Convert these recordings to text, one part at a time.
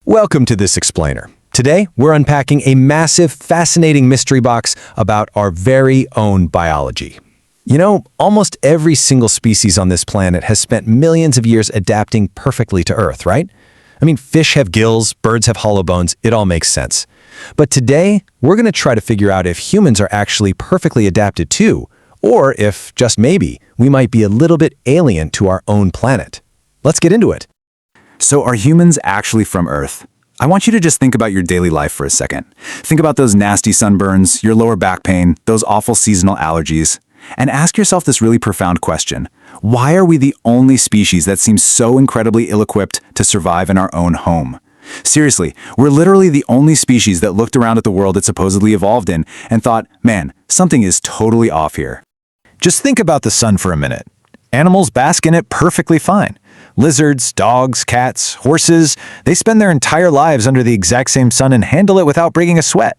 Welcome to this explainer. Today, we're unpacking a massive, fascinating mystery box about our very own biology. You know, almost every single species on this planet has spent millions of years adapting perfectly to Earth, right? I mean, fish have gills, birds have hollow bones, it all makes sense. But today, we're going to try to figure out if humans are actually perfectly adapted too, or if, just maybe, we might be a little bit alien to our own planet. Let's get into it. So are humans actually from Earth? I want you to just think about your daily life for a second. Think about those nasty sunburns, your lower back pain, those awful seasonal allergies, and ask yourself this really profound question. Why are we the only species that seems so incredibly ill-equipped to survive in our own home? Seriously, we're literally the only species that looked around at the world it supposedly evolved in and thought, man, something is totally off here. Just think about the sun for a minute. Animals bask in it perfectly fine. Lizards, dogs, cats, horses, they spend their entire lives under the exact same sun and handle it without breaking a sweat.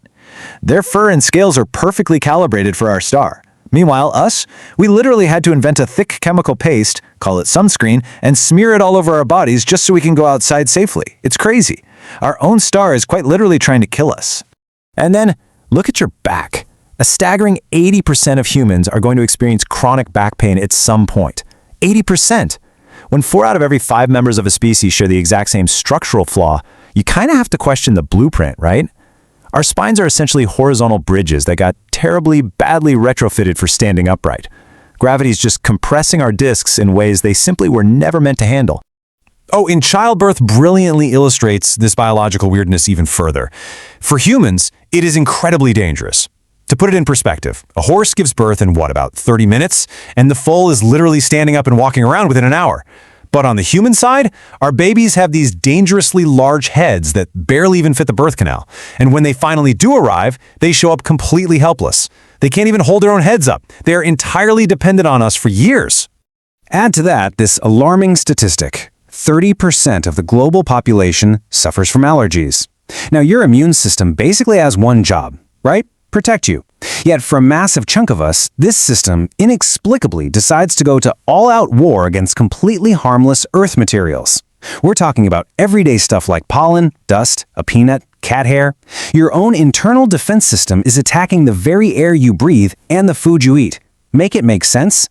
Their fur and scales are perfectly calibrated for our star. Meanwhile, us, we literally had to invent a thick chemical paste, call it sunscreen, and smear it all over our bodies just so we can go outside safely. It's crazy. Our own star is quite literally trying to kill us. And then, look at your back. A staggering 80% of humans are going to experience chronic back pain at some point. 80%! When 4 out of every 5 members of a species share the exact same structural flaw, you kind of have to question the blueprint, right? Our spines are essentially horizontal bridges that got terribly, badly retrofitted for standing upright. Gravity's just compressing our discs in ways they simply were never meant to handle. Oh, and childbirth brilliantly illustrates this biological weirdness even further. For humans, it is incredibly dangerous. To put it in perspective, a horse gives birth in about 30 minutes, and the foal is literally standing up and walking around within an hour. But on the human side, our babies have these dangerously large heads that barely even fit the birth canal. And when they finally do arrive, they show up completely helpless. They can't even hold their own heads up. They are entirely dependent on us for years. Add to that this alarming statistic. 30% of the global population suffers from allergies. Now, your immune system basically has one job, right? Protect you. Yet for a massive chunk of us, this system inexplicably decides to go to all-out war against completely harmless Earth materials. We're talking about everyday stuff like pollen, dust, a peanut, cat hair. Your own internal defense system is attacking the very air you breathe and the food you eat. Make it make sense?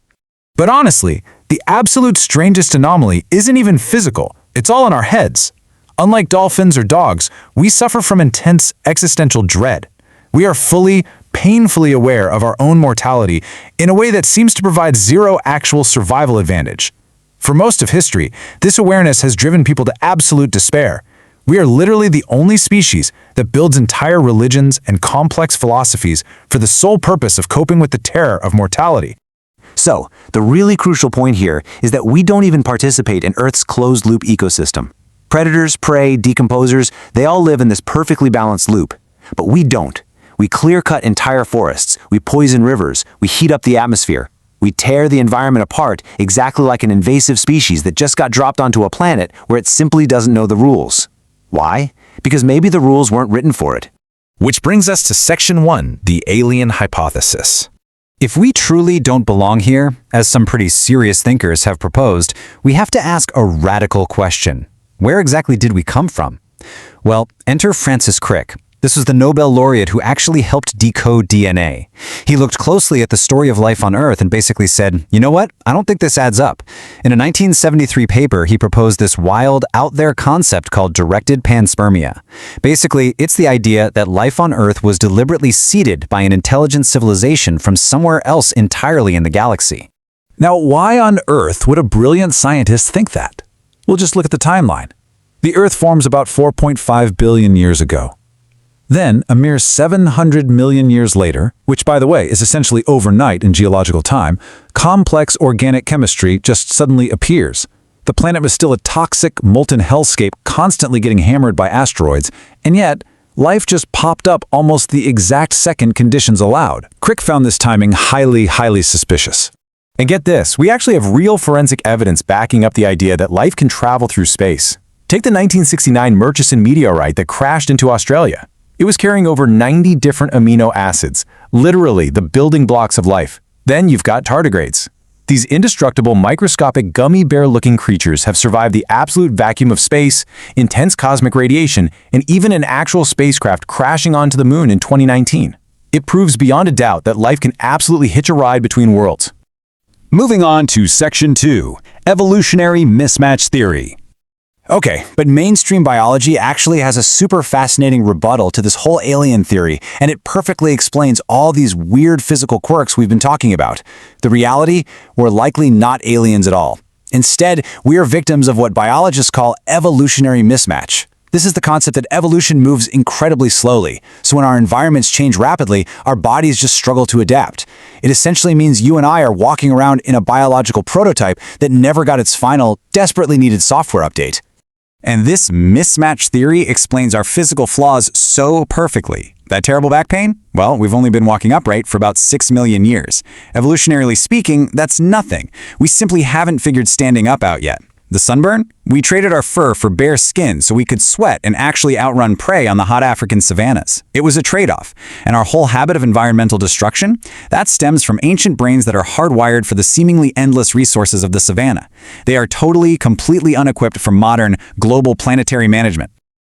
But honestly, the absolute strangest anomaly isn't even physical. It's all in our heads. Unlike dolphins or dogs, we suffer from intense existential dread. We are fully, painfully aware of our own mortality in a way that seems to provide zero actual survival advantage. For most of history, this awareness has driven people to absolute despair. We are literally the only species that builds entire religions and complex philosophies for the sole purpose of coping with the terror of mortality. So, the really crucial point here is that we don't even participate in Earth's closed-loop ecosystem. Predators, prey, decomposers, they all live in this perfectly balanced loop. But we don't. We clear-cut entire forests, we poison rivers, we heat up the atmosphere. We tear the environment apart exactly like an invasive species that just got dropped onto a planet where it simply doesn't know the rules. Why? Because maybe the rules weren't written for it. Which brings us to Section 1, the alien hypothesis. If we truly don't belong here, as some pretty serious thinkers have proposed, we have to ask a radical question. Where exactly did we come from? Well, enter Francis Crick. This was the Nobel laureate who actually helped decode DNA. He looked closely at the story of life on Earth and basically said, you know what? I don't think this adds up. In a 1973 paper, he proposed this wild, out-there concept called directed panspermia. Basically, it's the idea that life on Earth was deliberately seeded by an intelligent civilization from somewhere else entirely in the galaxy. Now, why on earth would a brilliant scientist think that? Well, just look at the timeline. The Earth forms about 4.5 billion years ago. Then, a mere 700 million years later, which by the way is essentially overnight in geological time, complex organic chemistry just suddenly appears. The planet was still a toxic, molten hellscape constantly getting hammered by asteroids, and yet, life just popped up almost the exact second conditions allowed. Crick found this timing highly suspicious. And get this, we actually have real forensic evidence backing up the idea that life can travel through space. Take the 1969 Murchison meteorite that crashed into Australia. It was carrying over 90 different amino acids, literally the building blocks of life. Then you've got tardigrades. These indestructible, microscopic, gummy bear-looking creatures have survived the absolute vacuum of space, intense cosmic radiation, and even an actual spacecraft crashing onto the moon in 2019. It proves beyond a doubt that life can absolutely hitch a ride between worlds. Moving on to Section 2, Evolutionary Mismatch Theory. Okay, but mainstream biology actually has a super fascinating rebuttal to this whole alien theory, and it perfectly explains all these weird physical quirks we've been talking about. The reality, we're likely not aliens at all. Instead, we are victims of what biologists call evolutionary mismatch. This is the concept that evolution moves incredibly slowly, so when our environments change rapidly, our bodies just struggle to adapt. It essentially means you and I are walking around in a biological prototype that never got its final, desperately needed software update. And this mismatch theory explains our physical flaws so perfectly. That terrible back pain? Well, we've only been walking upright for about 6 million years. Evolutionarily speaking, that's nothing. We simply haven't figured standing up out yet. The sunburn? We traded our fur for bare skin so we could sweat and actually outrun prey on the hot African savannas. It was a trade-off. And our whole habit of environmental destruction? That stems from ancient brains that are hardwired for the seemingly endless resources of the savanna. They are totally, completely unequipped for modern, global planetary management.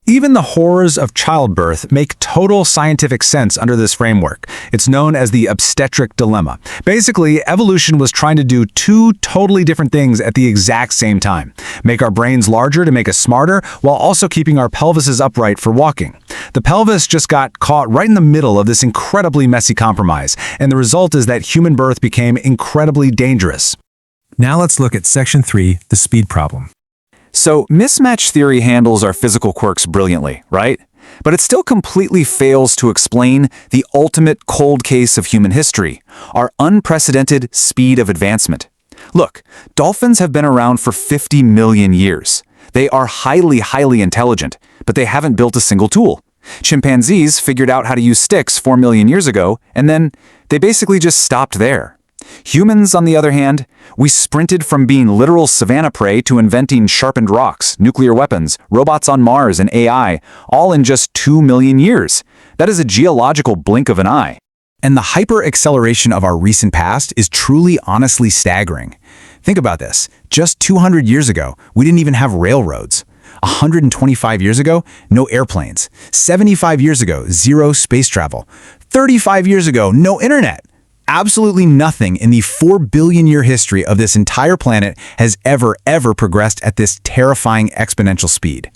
Even the horrors of childbirth make total scientific sense under this framework. It's known as the obstetric dilemma. Basically, evolution was trying to do two totally different things at the exact same time. Make our brains larger to make us smarter, while also keeping our pelvises upright for walking. The pelvis just got caught right in the middle of this incredibly messy compromise, and the result is that human birth became incredibly dangerous. Now let's look at Section 3, the speed problem. So, mismatch theory handles our physical quirks brilliantly, right? But it still completely fails to explain the ultimate cold case of human history, our unprecedented speed of advancement. Look, dolphins have been around for 50 million years. They are highly intelligent, but they haven't built a single tool. Chimpanzees figured out how to use sticks 4 million years ago, and then they basically just stopped there. Humans, on the other hand, we sprinted from being literal savanna prey to inventing sharpened rocks, nuclear weapons, robots on Mars, and AI, all in just 2 million years. That is a geological blink of an eye. And the hyper-acceleration of our recent past is truly honestly staggering. Think about this. Just 200 years ago, we didn't even have railroads. 125 years ago, no airplanes. 75 years ago, zero space travel. 35 years ago, no internet. Absolutely nothing in the 4 billion year history of this entire planet has ever progressed at this terrifying exponential speed.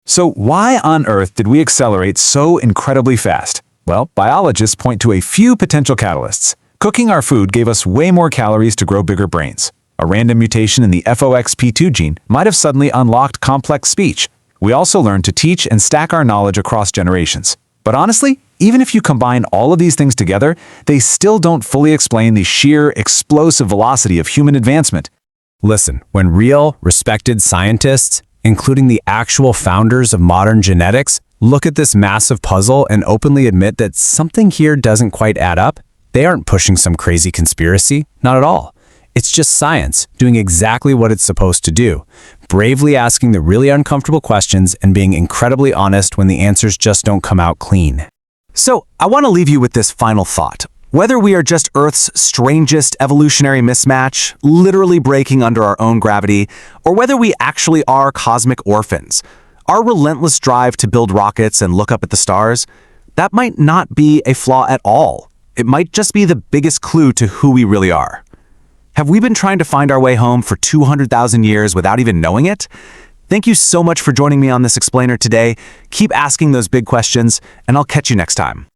So why on earth did we accelerate so incredibly fast? Well, biologists point to a few potential catalysts. Cooking our food gave us way more calories to grow bigger brains. A random mutation in the FOXP2 gene might have suddenly unlocked complex speech. We also learned to teach and stack our knowledge across generations. But honestly, even if you combine all of these things together, they still don't fully explain the sheer, explosive velocity of human advancement. Listen, when real, respected scientists, including the actual founders of modern genetics, look at this massive puzzle and openly admit that something here doesn't quite add up, they aren't pushing some crazy conspiracy, not at all. It's just science doing exactly what it's supposed to do, bravely asking the really uncomfortable questions and being incredibly honest when the answers just don't come out clean. So, I want to leave you with this final thought. Whether we are just Earth's strangest evolutionary mismatch, literally breaking under our own gravity, or whether we actually are cosmic orphans, our relentless drive to build rockets and look up at the stars, that might not be a flaw at all. It might just be the biggest clue to who we really are. Have we been trying to find our way home for 200,000 years without even knowing it? Thank you so much for joining me on this explainer today. Keep asking those big questions, and I'll catch you next time.